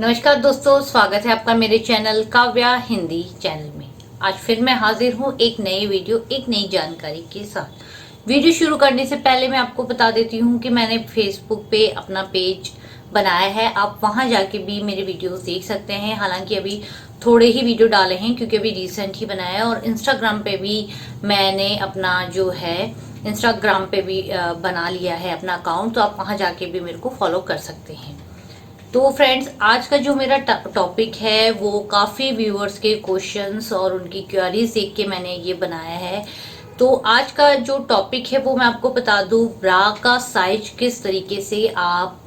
नमस्कार दोस्तों, स्वागत है आपका मेरे चैनल काव्या हिंदी चैनल में। आज फिर मैं हाजिर हूँ एक नई वीडियो, एक नई जानकारी के साथ। वीडियो शुरू करने से पहले मैं आपको बता देती हूँ कि मैंने फेसबुक पे अपना पेज बनाया है। आप वहां जाके भी मेरे वीडियोस देख सकते हैं। हालांकि अभी थोड़े ही वीडियो डाले हैं क्योंकि अभी रिसेंट ही बनाया है। और इंस्टाग्राम पे भी मैंने अपना जो है इंस्टाग्राम पे भी बना लिया है अपना अकाउंट, तो आप वहां जाके भी मेरे को फॉलो कर सकते हैं। तो फ्रेंड्स, आज का जो मेरा टॉपिक है वो काफ़ी व्यूअर्स के क्वेश्चंस और उनकी क्वेरीज देख के मैंने ये बनाया है। तो आज का जो टॉपिक है वो मैं आपको बता दूं, ब्रा का साइज किस तरीके से आप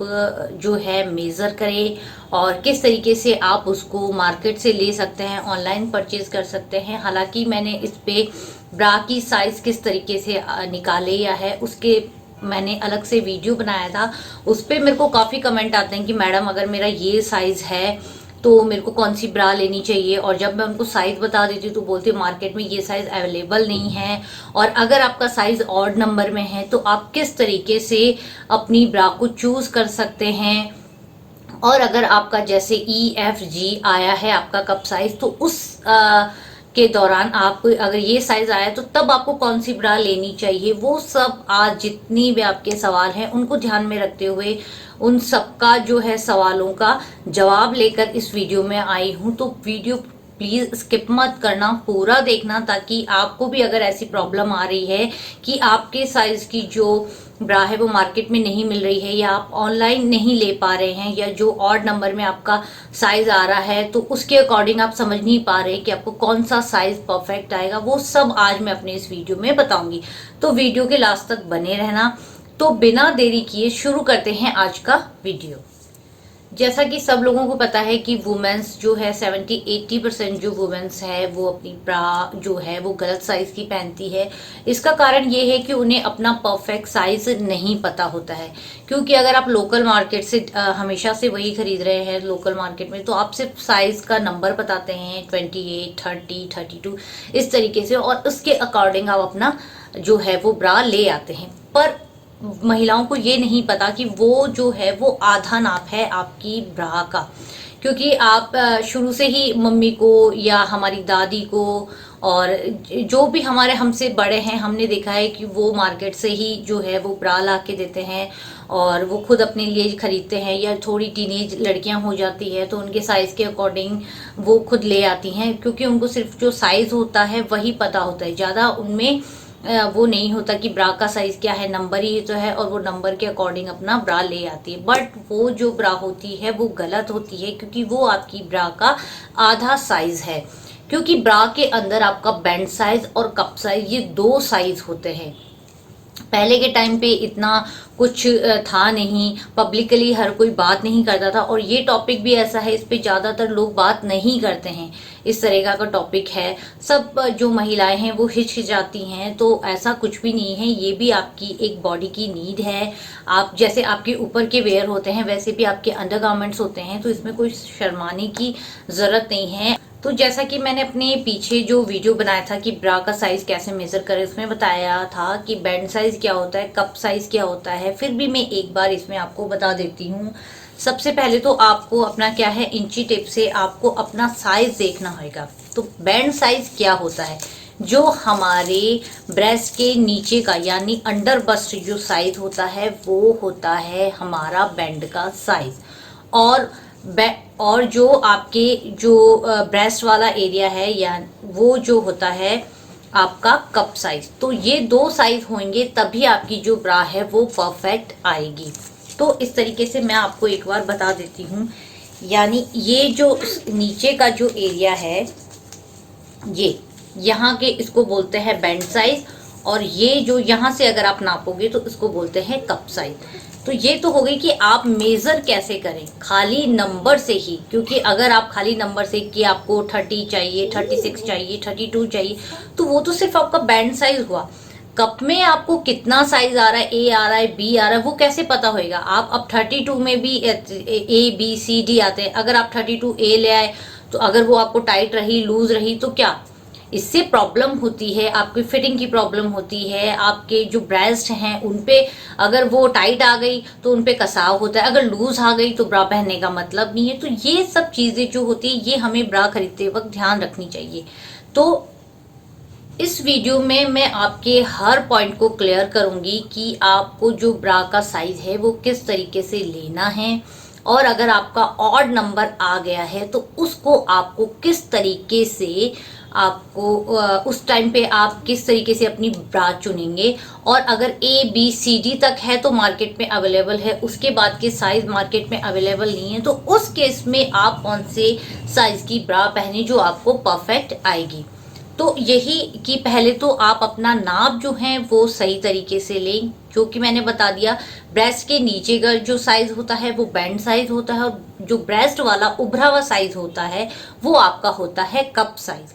जो है मेज़र करें और किस तरीके से आप उसको मार्केट से ले सकते हैं, ऑनलाइन परचेज कर सकते हैं। हालांकि मैंने इस पे ब्रा की साइज किस तरीके से निकाले या है उसके मैंने अलग से वीडियो बनाया था। उस पर मेरे को काफ़ी कमेंट आते हैं कि मैडम अगर मेरा ये साइज़ है तो मेरे को कौन सी ब्रा लेनी चाहिए। और जब मैं उनको साइज़ बता देती हूँ तो बोलते हैं मार्केट में ये साइज़ अवेलेबल नहीं है। और अगर आपका साइज़ ऑड नंबर में है तो आप किस तरीके से अपनी ब्रा को चूज़ कर सकते हैं। और अगर आपका जैसे EFG आया है आपका कप साइज, तो उस के दौरान आप अगर ये साइज आया तो तब आपको कौन सी ब्रा लेनी चाहिए। वो सब आज जितनी भी आपके सवाल हैं उनको ध्यान में रखते हुए उन सबका जो है सवालों का जवाब लेकर इस वीडियो में आई हूँ। तो वीडियो प्लीज स्किप मत करना, पूरा देखना, ताकि आपको भी अगर ऐसी प्रॉब्लम आ रही है कि आपके साइज की जो ब्रा है वो मार्केट में नहीं मिल रही है या आप ऑनलाइन नहीं ले पा रहे हैं या जो ऑड नंबर में आपका साइज आ रहा है तो उसके अकॉर्डिंग आप समझ नहीं पा रहे कि आपको कौन सा साइज परफेक्ट आएगा, वो सब आज मैं अपने इस वीडियो में बताऊंगी। तो वीडियो के लास्ट तक बने रहना। तो बिना देरी किए शुरू करते हैं आज का वीडियो। जैसा कि सब लोगों को पता है कि वुमेन्स जो है 70-80% जो वुमेन्स है वो अपनी ब्रा जो है वो गलत साइज की पहनती है। इसका कारण ये है कि उन्हें अपना परफेक्ट साइज नहीं पता होता है। क्योंकि अगर आप लोकल मार्केट से हमेशा से वही खरीद रहे हैं लोकल मार्केट में, तो आप सिर्फ साइज का नंबर बताते हैं 28, 30, 32 इस तरीके से, और उसके अकॉर्डिंग आप अपना जो है वो ब्रा ले आते हैं। पर महिलाओं को ये नहीं पता कि वो जो है वो आधा नाप है आपकी ब्रा का। क्योंकि आप शुरू से ही मम्मी को या हमारी दादी को और जो भी हमारे हमसे बड़े हैं हमने देखा है कि वो मार्केट से ही जो है वो ब्रा ला के देते हैं और वो खुद अपने लिए खरीदते हैं। या थोड़ी टीनेज लड़कियां हो जाती है तो उनके साइज के अकॉर्डिंग वो खुद ले आती हैं, क्योंकि उनको सिर्फ जो साइज होता है वही पता होता है। ज़्यादा उनमें वो नहीं होता कि ब्रा का साइज क्या है, नंबर ही तो है और वो नंबर के अकॉर्डिंग अपना ब्रा ले आती है। बट वो जो ब्रा होती है वो गलत होती है, क्योंकि वो आपकी ब्रा का आधा साइज है। क्योंकि ब्रा के अंदर आपका बैंड साइज और कप साइज ये दो साइज होते हैं। पहले के टाइम पे इतना कुछ था नहीं, पब्लिकली हर कोई बात नहीं करता था। और ये टॉपिक भी ऐसा है, इस पे ज़्यादातर लोग बात नहीं करते हैं। इस तरह का टॉपिक है, सब जो महिलाएं हैं वो हिचकिचाती हैं। तो ऐसा कुछ भी नहीं है, ये भी आपकी एक बॉडी की नीड है। आप जैसे आपके ऊपर के वेयर होते हैं वैसे भी आपके अंडरगारमेंट्स होते हैं, तो इसमें कोई शर्माने की ज़रूरत नहीं है। तो जैसा कि मैंने अपने पीछे जो वीडियो बनाया था कि ब्रा का साइज कैसे मेजर करें, उसमें बताया था कि बैंड साइज क्या होता है, कप साइज क्या होता है। फिर भी मैं एक बार इसमें आपको बता देती हूँ। सबसे पहले तो आपको अपना क्या है, इंची टेप से आपको अपना साइज देखना होगा। तो बैंड साइज क्या होता है, जो हमारे ब्रेस्ट के नीचे का यानी अंडर बस्ट जो साइज होता है वो होता है हमारा बैंड का साइज। और जो आपके जो ब्रेस्ट वाला एरिया है या वो जो होता है आपका कप साइज। तो ये दो साइज होंगे तभी आपकी जो ब्रा है वो परफेक्ट आएगी। तो इस तरीके से मैं आपको एक बार बता देती हूँ। यानी ये जो नीचे का जो एरिया है ये यहाँ के इसको बोलते हैं बैंड साइज, और ये जो यहाँ से अगर आप नापोगे तो इसको बोलते हैं कप साइज। तो ये तो हो गई कि आप मेजर कैसे करें खाली नंबर से ही। क्योंकि अगर आप खाली नंबर से कि आपको 30 चाहिए, 36 चाहिए, 32 चाहिए, तो वो तो सिर्फ आपका बैंड साइज हुआ। कप में आपको कितना साइज आ रहा है, A आ रहा है, B आ रहा है, वो कैसे पता होएगा। आप अब 32 में भी A B C D आते हैं। अगर आप 32A ले आए तो अगर वो आपको टाइट रही, लूज रही, तो क्या इससे प्रॉब्लम होती है, आपकी फिटिंग की प्रॉब्लम होती है, आपके जो ब्रेस्ट हैं उन पे अगर वो टाइट आ गई तो उन पे कसाव होता है, अगर लूज आ गई तो ब्रा पहनने का मतलब नहीं है। तो ये सब चीजें जो होती है ये हमें ब्रा खरीदते वक्त ध्यान रखनी चाहिए। तो इस वीडियो में मैं आपके हर पॉइंट को क्लियर करूंगी कि आपको जो ब्रा का साइज है वो किस तरीके से लेना है, और अगर आपका ऑड नंबर आ गया है तो उसको आपको किस तरीके से आपको उस टाइम पे आप किस तरीके से अपनी ब्रा चुनेंगे। और अगर ABCD तक है तो मार्केट में अवेलेबल है, उसके बाद के साइज मार्केट में अवेलेबल नहीं है, तो उस केस में आप कौन से साइज की ब्रा पहने जो आपको परफेक्ट आएगी। तो यही कि पहले तो आप अपना नाप जो है वो सही तरीके से लें, जो कि मैंने बता दिया। ब्रेस्ट के नीचे का जो साइज होता है वो बैंड साइज होता है, और जो ब्रेस्ट वाला उभरा हुआ साइज होता है वो आपका होता है कप साइज।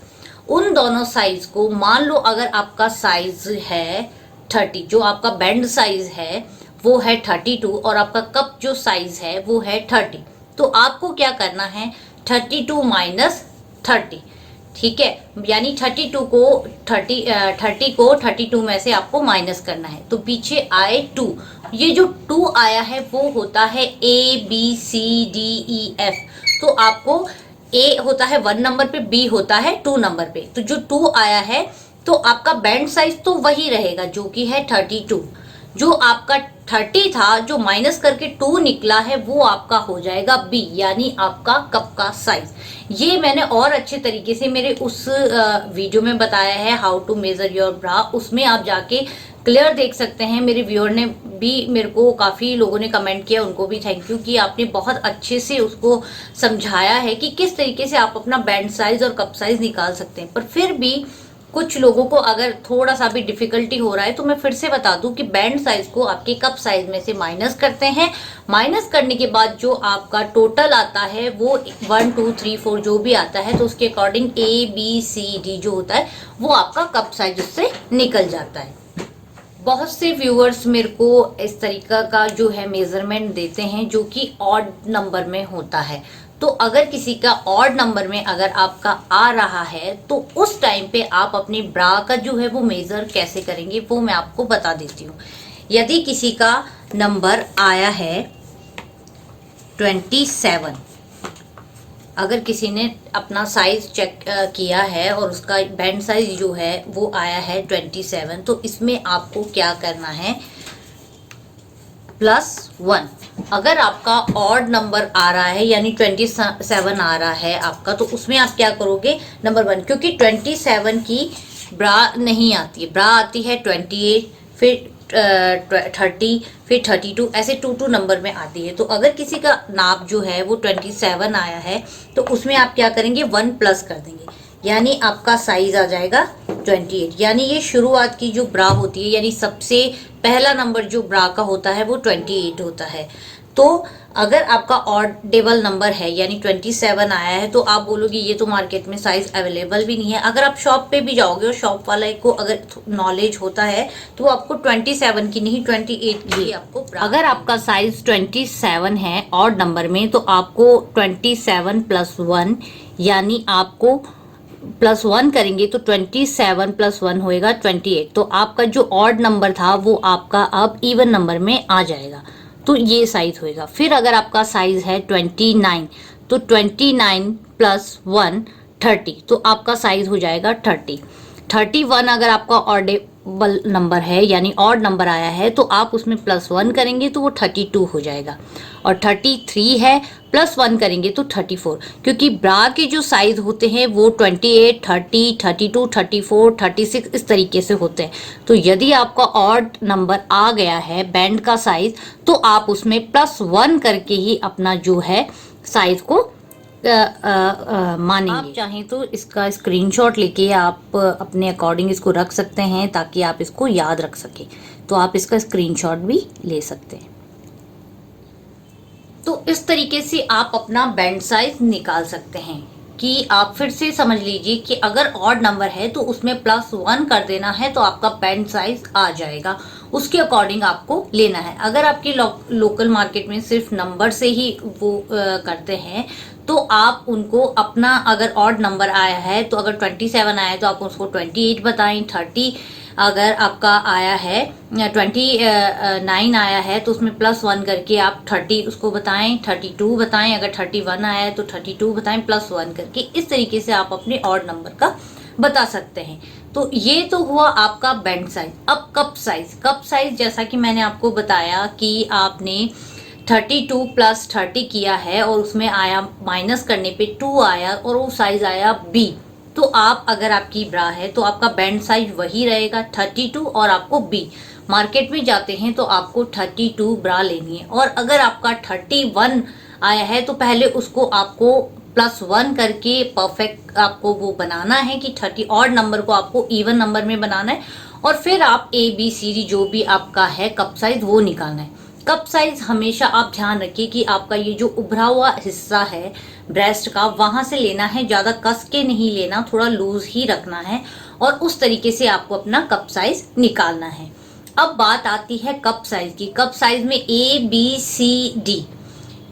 उन दोनों साइज को, मान लो अगर आपका साइज है 30, जो आपका बैंड साइज है वो है 32, और आपका कप जो साइज है वो है 30, तो आपको क्या करना है 32 माइनस 30, ठीक है। यानी 32 को 30 को 32 में से आपको माइनस करना है, तो पीछे आए 2। ये जो 2 आया है वो होता है ABCDEF। तो आपको A होता है 1 नंबर पे, B होता है 2 नंबर पे, तो जो 2 आया है तो आपका बैंड साइज तो वही रहेगा जो कि है 32। जो आपका 30 था जो माइनस करके 2 निकला है वो आपका हो जाएगा B, यानी आपका कप का साइज। ये मैंने और अच्छे तरीके से मेरे उस वीडियो में बताया है, हाउ टू मेजर योर ब्रा, उसमें आप जाके क्लियर देख सकते हैं। मेरे व्यूअर ने भी, मेरे को काफ़ी लोगों ने कमेंट किया, उनको भी थैंक यू कि आपने बहुत अच्छे से उसको समझाया है कि किस तरीके से आप अपना बैंड साइज और कप साइज निकाल सकते हैं। पर फिर भी कुछ लोगों को अगर थोड़ा सा भी डिफिकल्टी हो रहा है तो मैं फिर से बता दूं कि बैंड साइज को आपके कप साइज में से माइनस करते हैं। माइनस करने के बाद जो आपका टोटल आता है वो 1 2 3 4 जो भी आता है, तो उसके अकॉर्डिंग ABCD जो होता है वो आपका कप साइज उससे निकल जाता है। बहुत से व्यूअर्स मेरे को इस तरीका का जो है मेजरमेंट देते हैं जो कि ऑड नंबर में होता है। तो अगर किसी का ऑड नंबर में अगर आपका आ रहा है तो उस टाइम पे आप अपनी ब्रा का जो है वो मेजर कैसे करेंगे वो मैं आपको बता देती हूँ। यदि किसी का नंबर आया है 27, अगर किसी ने अपना साइज चेक किया है और उसका बैंड साइज जो है वो आया है 27, तो इसमें आपको क्या करना है +1। अगर आपका ऑड नंबर आ रहा है यानी 27 आ रहा है आपका, तो उसमें आप क्या करोगे, नंबर 1, क्योंकि 27 की ब्रा नहीं आती है, ब्रा आती है 28, फिर 30, फिर 32, ऐसे 2 नंबर में आती है। तो अगर किसी का नाप जो है वो 27 आया है तो उसमें आप क्या करेंगे 1 प्लस कर देंगे, यानी आपका साइज आ जाएगा 28। यानी ये शुरुआत की जो ब्रा होती है, यानी सबसे पहला नंबर जो ब्रा का होता है वो 28 होता है। तो अगर आपका ऑडेबल नंबर है यानी 27 आया है तो आप बोलोगे ये तो मार्केट में साइज अवेलेबल भी नहीं है। अगर आप शॉप पे भी जाओगे और शॉप वाले को अगर नॉलेज होता है तो आपको 27 की नहीं 28 की आपको, अगर आपका साइज 27 है ऑड नंबर में तो आपको 27 + 1, यानी आपको +1 करेंगे तो 27 + 1 होएगा 28। तो आपका जो ऑड नंबर था वो आपका अब इवन नंबर में आ जाएगा, तो ये साइज होएगा। फिर अगर आपका साइज है 29 तो 29 + 1 30, तो आपका साइज हो जाएगा 30। 31 अगर आपका ऑडेबल नंबर है यानी ऑड नंबर आया है तो आप उसमें +1 करेंगे तो वो 32 हो जाएगा। और 33 है +1 करेंगे तो 34, क्योंकि ब्रा के जो साइज होते हैं वो 28, 30, 32, 34, 36 इस तरीके से होते हैं। तो यदि आपका ऑड नंबर आ गया है बैंड का साइज तो आप उसमें +1 करके ही अपना जो है साइज को मानेंगे। आप चाहें तो इसका स्क्रीनशॉट लेके आप अपने अकॉर्डिंग इसको रख सकते हैं ताकि आप इसको याद रख सकें, तो आप इसका स्क्रीनशॉट भी ले सकते हैं। तो इस तरीके से आप अपना बैंड साइज निकाल सकते हैं कि आप फिर से समझ लीजिए कि अगर ऑड नंबर है तो उसमें +1 कर देना है तो आपका बैंड साइज आ जाएगा। उसके अकॉर्डिंग आपको लेना है। अगर आपकी लोकल मार्केट में सिर्फ नंबर से ही वो करते हैं तो आप उनको अपना, अगर ऑड नंबर आया है तो अगर 27 आया है तो आप उसको 28 बताएं, 30 अगर आपका आया है 29 आया है तो उसमें +1 करके आप 30 उसको बताएं, 32 बताएं, अगर 31 आया है तो 32 बताएं +1 करके। इस तरीके से आप अपने ऑड नंबर का बता सकते हैं। तो ये तो हुआ आपका बैंड साइज। अब कप साइज, कप साइज जैसा कि मैंने आपको बताया कि आपने 32 + 30 किया है और उसमें आया माइनस करने पे 2 आया और वो साइज आया B। तो आप, अगर आपकी ब्रा है तो आपका बैंड साइज वही रहेगा 32 और आपको B। मार्केट में जाते हैं तो आपको 32 ब्रा लेनी है। और अगर आपका 31 आया है तो पहले उसको आपको +1 करके परफेक्ट आपको वो बनाना है कि 30 ऑड नंबर को आपको इवन नंबर में बनाना है और फिर आप ABCD जो भी आपका है कप साइज वो निकालना है। कप साइज हमेशा आप ध्यान रखिए कि आपका ये जो उभरा हुआ हिस्सा है ब्रेस्ट का, वहां से लेना है, ज्यादा कस के नहीं लेना, थोड़ा लूज ही रखना है और उस तरीके से आपको अपना कप साइज निकालना है। अब बात आती है कप साइज की। कप साइज में ABCD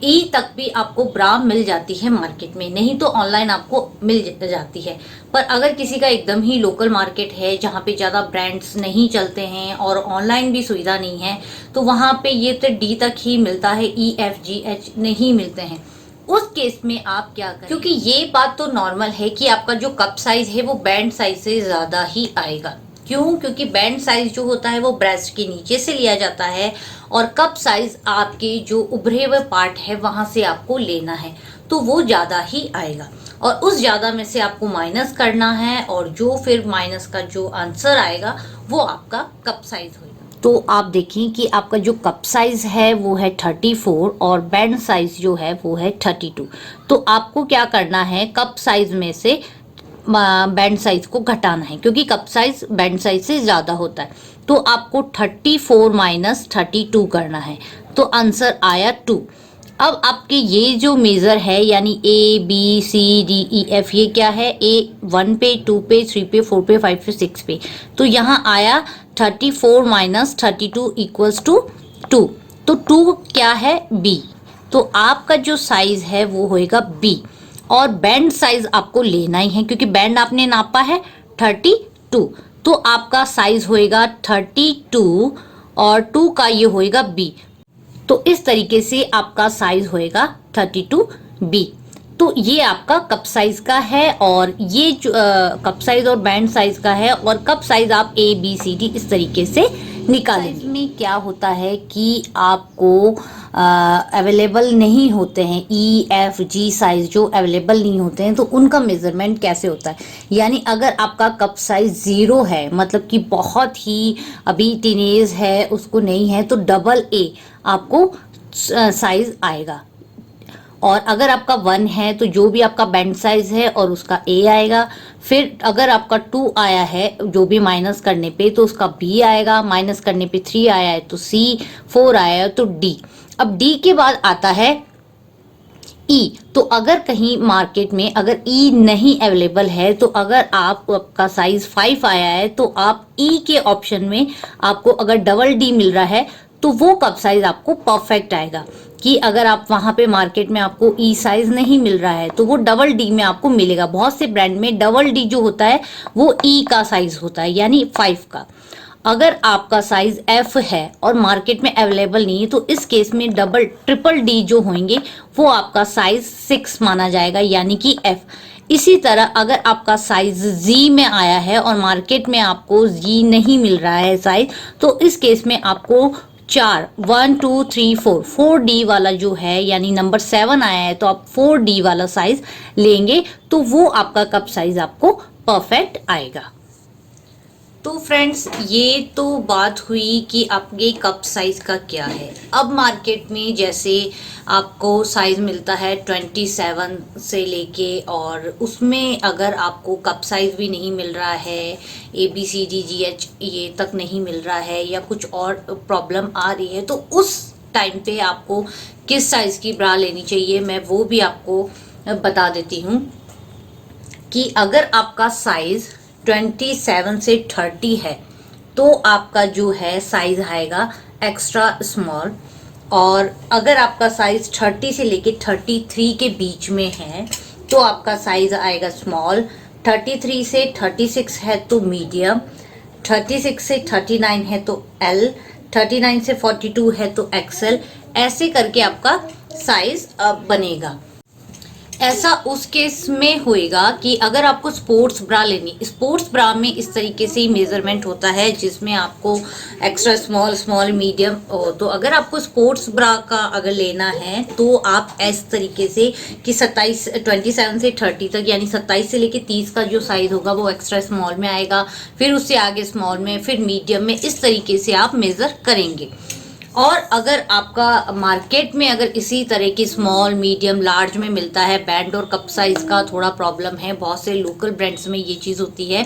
ई तक भी आपको ब्रा मिल जाती है मार्केट में, नहीं तो ऑनलाइन आपको मिल जाती है। पर अगर किसी का एकदम ही लोकल मार्केट है जहाँ पे ज़्यादा ब्रांड्स नहीं चलते हैं और ऑनलाइन भी सुविधा नहीं है तो वहाँ पे ये तो डी तक ही मिलता है, EFGH नहीं मिलते हैं। उस केस में आप क्या करें, क्योंकि ये बात तो नॉर्मल है कि आपका जो कप साइज है वो बैंड साइज से ज़्यादा ही आएगा। क्यों? क्योंकि बैंड साइज जो होता है वो ब्रेस्ट के नीचे से लिया जाता है और कप साइज आपके जो उभरे हुए पार्ट है वहां से आपको लेना है, तो वो ज्यादा ही आएगा और उस ज्यादा में से आपको माइनस करना है और जो फिर माइनस का जो आंसर आएगा वो आपका कप साइज होगा। तो आप देखें कि आपका जो कप साइज है वो है 34 और बैंड साइज जो है वो है 32। तो आपको क्या करना है, कप साइज में से बैंड साइज को घटाना है क्योंकि कप साइज बैंड साइज से ज्यादा होता है। तो आपको 34 - 32 करना है, तो आंसर आया 2। अब आपके ये जो मेजर है यानी ABCDEF ये क्या है, A 1 पे, 2 पे, 3 पे, 4 पे, 5 पे, 6 पे। तो यहाँ आया 34 - 32 = 2। तो 2 क्या है, B। तो आपका जो साइज है वो होएगा B और बैंड साइज आपको लेना ही है क्योंकि बैंड आपने नापा है 32। तो आपका साइज होएगा 32 और 2 का ये होएगा B। तो इस तरीके से आपका साइज होएगा 32B। तो ये आपका कप साइज का है और ये कप साइज और बैंड साइज का है और कप साइज आप ABCD इस तरीके से निकालेंगे। में क्या होता है कि आपको अवेलेबल नहीं होते हैं EFG साइज, जो अवेलेबल नहीं होते हैं तो उनका मेजरमेंट कैसे होता है। यानी अगर आपका कप साइज 0 है, मतलब कि बहुत ही अभी टीनेज है, उसको नहीं है, तो AA आपको साइज आएगा। और अगर आपका 1 है तो जो भी आपका बैंड साइज है और उसका A आएगा। फिर अगर आपका 2 आया है जो भी माइनस करने पे तो उसका B आएगा, माइनस करने पे 3 आया है तो C, 4 आया है तो D। अब D के बाद आता है E। तो अगर कहीं मार्केट में अगर E नहीं अवेलेबल है तो अगर आपका साइज 5 आया है तो आप E के ऑप्शन में आपको अगर D मिल रहा है तो वो कप साइज आपको परफेक्ट आएगा। कि अगर आप वहां पे मार्केट में आपको E साइज नहीं मिल रहा है तो वो D में आपको मिलेगा। बहुत से ब्रांड में D जो होता है वो E का साइज होता है यानी 5 का। अगर आपका साइज F है और मार्केट में अवेलेबल नहीं है तो इस केस में D जो होंगे वो आपका साइज 6 माना जाएगा यानी कि F। इसी तरह अगर आपका साइज Z में आया है और मार्केट में आपको Z नहीं मिल रहा है साइज, तो इस केस में आपको 1 2 3 4D वाला जो है यानी नंबर 7 आया है तो आप 4D वाला साइज लेंगे तो वो आपका कप साइज आपको परफेक्ट आएगा। तो फ्रेंड्स ये तो बात हुई कि आपके कप साइज का क्या है। अब मार्केट में जैसे आपको साइज मिलता है 27 से लेके और उसमें अगर आपको कप साइज भी नहीं मिल रहा है, ABCDGH ये तक नहीं मिल रहा है या कुछ और प्रॉब्लम आ रही है, तो उस टाइम पे आपको किस साइज की ब्रा लेनी चाहिए मैं वो भी आपको बता देती हूँ। कि अगर आपका साइज 27 से 30 है तो आपका जो है साइज आएगा एक्स्ट्रा स्मॉल। और अगर आपका साइज 30 से लेके 33 के बीच में है तो आपका साइज आएगा स्मॉल। 33 से 36 है तो मीडियम, 36 से 39 है तो एल, 39 से 42 है तो एक्सएल। ऐसे करके आपका साइज बनेगा। ऐसा उस केस में होएगा कि अगर आपको स्पोर्ट्स ब्रा लेनी, स्पोर्ट्स ब्रा में इस तरीके से ही मेजरमेंट होता है जिसमें आपको एक्स्ट्रा स्मॉल, स्मॉल, मीडियम। तो अगर आपको स्पोर्ट्स ब्रा का अगर लेना है तो आप इस तरीके से कि 27 से 30 तक, यानी 27 से लेके 30 का जो साइज होगा वो एक्स्ट्रा स्मॉल में आएगा, फिर उससे आगे स्मॉल में, फिर मीडियम में। इस तरीके से आप मेजर करेंगे। और अगर आपका मार्केट में अगर इसी तरह की स्मॉल, मीडियम, लार्ज में मिलता है, बैंड और कप साइज का थोड़ा प्रॉब्लम है। बहुत से लोकल ब्रांड्स में ये चीज़ होती है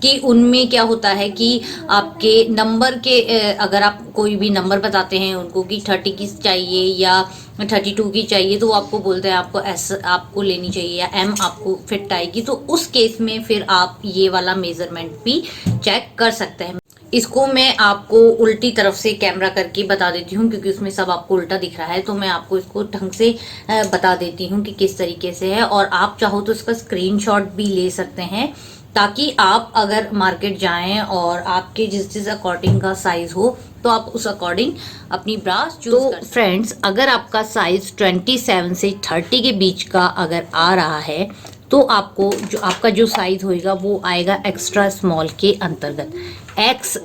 कि उनमें क्या होता है कि आपके नंबर के अगर आप कोई भी नंबर बताते हैं उनको कि 30 की चाहिए या 32 की चाहिए, तो वो आपको बोलते हैं आपको एस आपको लेनी चाहिए या एम आपको फिट आएगी। तो उस केस में फिर आप ये वाला मेजरमेंट भी चेक कर सकते हैं। इसको मैं आपको उल्टी तरफ से कैमरा करके बता देती हूँ क्योंकि उसमें सब आपको उल्टा दिख रहा है, तो मैं आपको इसको ढंग से बता देती हूँ कि किस तरीके से है। और आप चाहो तो इसका स्क्रीनशॉट भी ले सकते हैं ताकि आप अगर मार्केट जाएं और आपके जिस अकॉर्डिंग का साइज हो तो आप उस अकॉर्डिंग अपनी ब्रा चूज कर। तो फ्रेंड्स, अगर आपका साइज 27 से 30 के बीच का अगर आ रहा है तो आपको जो आपका जो साइज होएगा वो आएगा एक्स्ट्रा स्मॉल के अंतर्गत, एक्स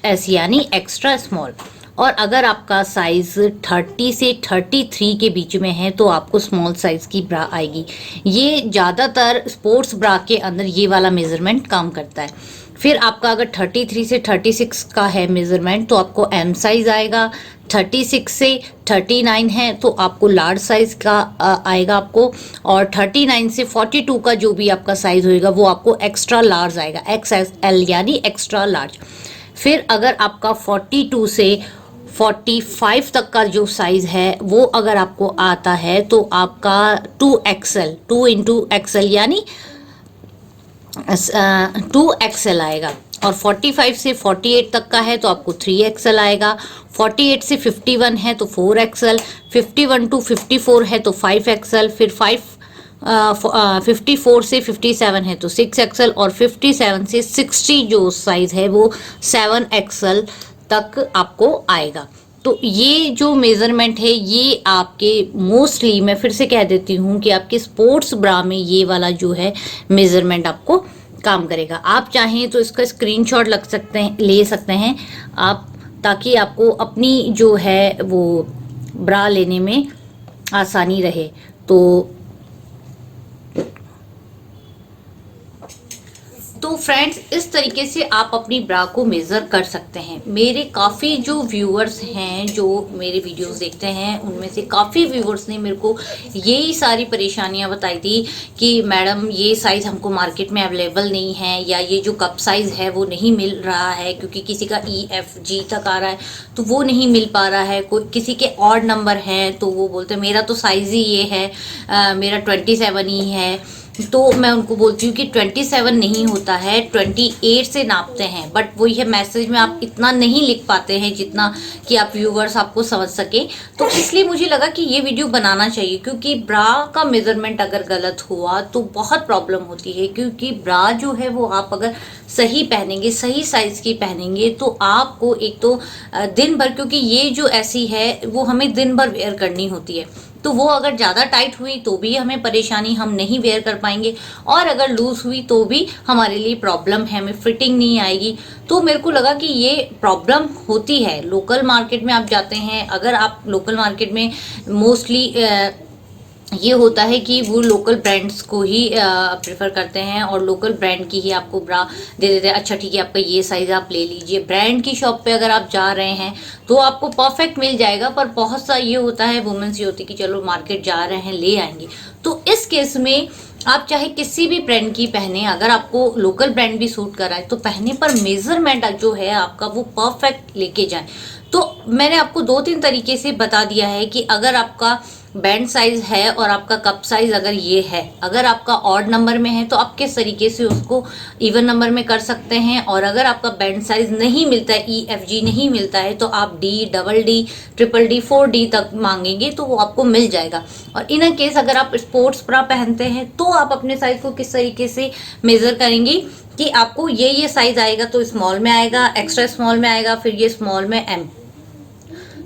एस यानी एक्स्ट्रा स्मॉल। और अगर आपका साइज 30 से 33 के बीच में है तो आपको स्मॉल साइज की ब्रा आएगी। ये ज़्यादातर स्पोर्ट्स ब्रा के अंदर ये वाला मेजरमेंट काम करता है। फिर आपका अगर 33 से 36 का है मेजरमेंट तो आपको एम साइज आएगा। 36 से 39 है तो आपको लार्ज साइज का आएगा आपको। और 39 से 42 का जो भी आपका साइज होएगा वो आपको एक्स्ट्रा लार्ज आएगा, XL यानी एक्स्ट्रा लार्ज। फिर अगर आपका 42 से 45 तक का जो साइज है वो अगर आपको आता है तो आपका 2XL, 2 इंटू एक्सएल यानी 2XL आएगा। और 45 से 48 तक का है तो आपको 3XL आएगा। 48 से 51 है तो 4XL, 51 टू 54 है तो 5XL, फिर 54 से 57 है तो 6XL, और 57 से 60 जो साइज है वो 7XL तक आपको आएगा। तो ये जो मेज़रमेंट है ये आपके मोस्टली, मैं फिर से कह देती हूँ कि आपके स्पोर्ट्स ब्रा में ये वाला जो है मेज़रमेंट आपको काम करेगा। आप चाहें तो इसका स्क्रीनशॉट ले सकते हैं आप, ताकि आपको अपनी जो है वो ब्रा लेने में आसानी रहे। तो फ्रेंड्स, इस तरीके से आप अपनी ब्रा को मेज़र कर सकते हैं। मेरे काफ़ी जो व्यूअर्स हैं जो मेरे वीडियोस देखते हैं उनमें से काफ़ी व्यूअर्स ने मेरे को यही सारी परेशानियां बताई थी कि मैडम ये साइज़ हमको मार्केट में अवेलेबल नहीं है, या ये जो कप साइज़ है वो नहीं मिल रहा है क्योंकि किसी का EFG तक आ रहा है तो वो नहीं मिल पा रहा है। कोई किसी के ऑड नंबर हैं तो वो बोलते हैं मेरा तो साइज़ ही ये है, मेरा 27 ही है। तो मैं उनको बोलती हूँ कि 27 नहीं होता है, 28 से नापते हैं। बट वही है, मैसेज में आप इतना नहीं लिख पाते हैं जितना कि आप व्यूवर्स आपको समझ सके। तो इसलिए मुझे लगा कि ये वीडियो बनाना चाहिए, क्योंकि ब्रा का मेजरमेंट अगर गलत हुआ तो बहुत प्रॉब्लम होती है। क्योंकि ब्रा जो है वो आप अगर सही पहनेंगे, सही साइज की पहनेंगे तो आपको एक तो दिन भर, क्योंकि ये जो ऐसी है वो हमें दिन भर वेयर करनी होती है, तो वो अगर ज़्यादा टाइट हुई तो भी हमें परेशानी, हम नहीं वेयर कर पाएंगे। और अगर लूज हुई तो भी हमारे लिए प्रॉब्लम है, हमें फिटिंग नहीं आएगी। तो मेरे को लगा कि ये प्रॉब्लम होती है। लोकल मार्केट में आप जाते हैं, अगर आप लोकल मार्केट में मोस्टली ये होता है कि वो लोकल ब्रांड्स को ही प्रेफर करते हैं और लोकल ब्रांड की ही आपको ब्रा दे देते हैं। अच्छा ठीक है, आपका ये साइज़ आप ले लीजिए। ब्रांड की शॉप पे अगर आप जा रहे हैं तो आपको परफेक्ट मिल जाएगा। पर बहुत सा ये होता है, वुमेन्स ये होती है कि चलो मार्केट जा रहे हैं ले आएंगे। तो इस केस में आप चाहे किसी भी ब्रांड की पहने, अगर आपको लोकल ब्रांड भी सूट कर रहा है तो पहने, पर मेजरमेंट जो है आपका वो परफेक्ट लेके जाए। तो मैंने आपको 2-3 तरीके से बता दिया है कि अगर आपका बैंड साइज है और आपका कप साइज अगर ये है, अगर आपका ऑड नंबर में है तो आप किस तरीके से उसको इवन नंबर में कर सकते हैं। और अगर आपका बैंड साइज नहीं मिलता है, EFG नहीं मिलता है, तो आप D, double D, triple D, 4D तक मांगेंगे तो वो आपको मिल जाएगा। और इन केस अगर आप स्पोर्ट्स ब्रा पहनते हैं तो आप अपने साइज को किस तरीके से मेजर करेंगे कि आपको ये साइज आएगा तो स्मॉल में आएगा, एक्स्ट्रा स्मॉल में आएगा, फिर ये स्मॉल में M।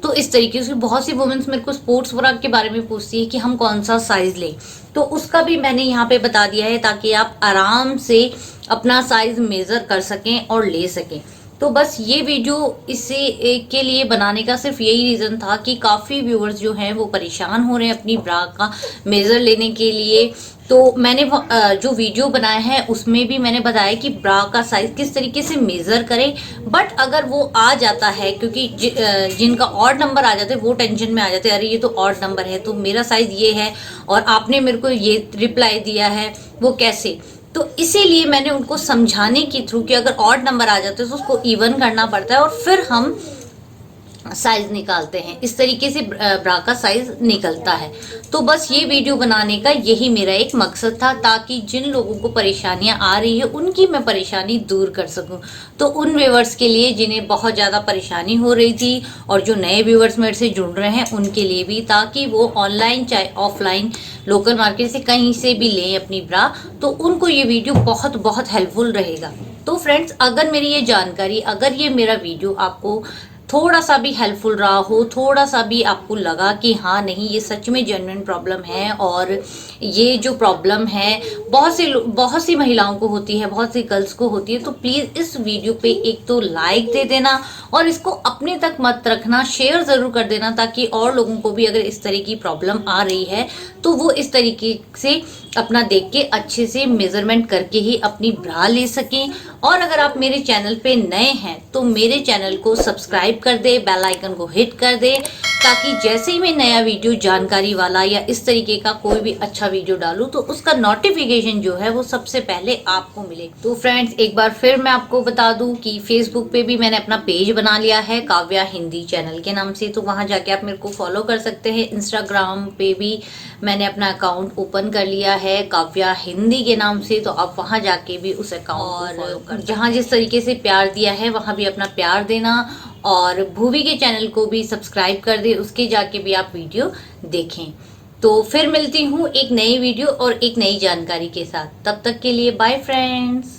तो इस तरीके से बहुत सी वुमेन्स मेरे को स्पोर्ट्स ब्रा के बारे में पूछती है कि हम कौन सा साइज लें, तो उसका भी मैंने यहाँ पे बता दिया है ताकि आप आराम से अपना साइज मेजर कर सकें और ले सकें। तो बस ये वीडियो इसे के लिए बनाने का सिर्फ यही रीज़न था कि काफ़ी व्यूअर्स जो हैं वो परेशान हो रहे हैं अपनी ब्रा का मेज़र लेने के लिए। तो मैंने जो वीडियो बनाया है उसमें भी मैंने बताया कि ब्रा का साइज़ किस तरीके से मेज़र करें। बट अगर वो आ जाता है, क्योंकि जिनका ऑड नंबर आ जाते हैं वो टेंशन में आ जाते हैं, अरे ये तो ऑड नंबर है तो मेरा साइज़ ये है और आपने मेरे को ये रिप्लाई दिया है, वो कैसे। तो इसीलिए मैंने उनको समझाने के थ्रू कि अगर ऑड नंबर आ जाते हैं तो उसको इवन करना पड़ता है और फिर हम साइज निकालते हैं। इस तरीके से ब्रा का साइज निकलता है। तो बस ये वीडियो बनाने का यही मेरा एक मकसद था, ताकि जिन लोगों को परेशानियां आ रही है उनकी मैं परेशानी दूर कर सकूं। तो उन व्यूअर्स के लिए जिन्हें बहुत ज़्यादा परेशानी हो रही थी और जो नए व्यूअर्स मेरे से जुड़ रहे हैं उनके लिए भी, ताकि वो ऑनलाइन चाहे ऑफलाइन लोकल मार्केट से कहीं से भी लें अपनी ब्रा, तो उनको ये वीडियो बहुत बहुत हेल्पफुल रहेगा। तो फ्रेंड्स, अगर मेरी ये जानकारी, अगर ये मेरा वीडियो आपको थोड़ा सा भी हेल्पफुल रहा हो, थोड़ा सा भी आपको लगा कि हाँ नहीं ये सच में जेन्युइन प्रॉब्लम है और ये जो प्रॉब्लम है बहुत सी महिलाओं को होती है, बहुत सी गर्ल्स को होती है, तो प्लीज़ इस वीडियो पे एक तो लाइक दे देना और इसको अपने तक मत रखना, शेयर ज़रूर कर देना, ताकि और लोगों को भी अगर इस तरह की प्रॉब्लम आ रही है तो वो इस तरीके से अपना देख के अच्छे से मेजरमेंट करके ही अपनी ब्रा ले सकें। और अगर आप मेरे चैनल पे नए हैं तो मेरे चैनल को सब्सक्राइब कर दे, बेल आइकन को हिट कर दे, ताकि जैसे ही मैं नया वीडियो जानकारी वाला या इस तरीके का कोई भी अच्छा वीडियो डालूं तो उसका नोटिफिकेशन जो है वो सबसे पहले आपको मिले। तो फ्रेंड्स, एक बार फिर मैं आपको बता दूं कि फेसबुक पे भी मैंने अपना पेज बना लिया है काव्या हिंदी चैनल के नाम से, तो वहां जाके आप मेरे को फॉलो कर सकते हैं। इंस्टाग्राम पे भी मैंने अपना अकाउंट ओपन कर लिया है काव्या हिंदी के नाम से, तो आप वहां जाके भी उस अकाउंट और जहां जिस तरीके से प्यार दिया है वहां भी अपना प्यार देना, और भूवी के चैनल को भी सब्सक्राइब कर दे, उसके जाके भी आप वीडियो देखें। तो फिर मिलती हूँ एक नई वीडियो और एक नई जानकारी के साथ। तब तक के लिए बाय फ्रेंड्स।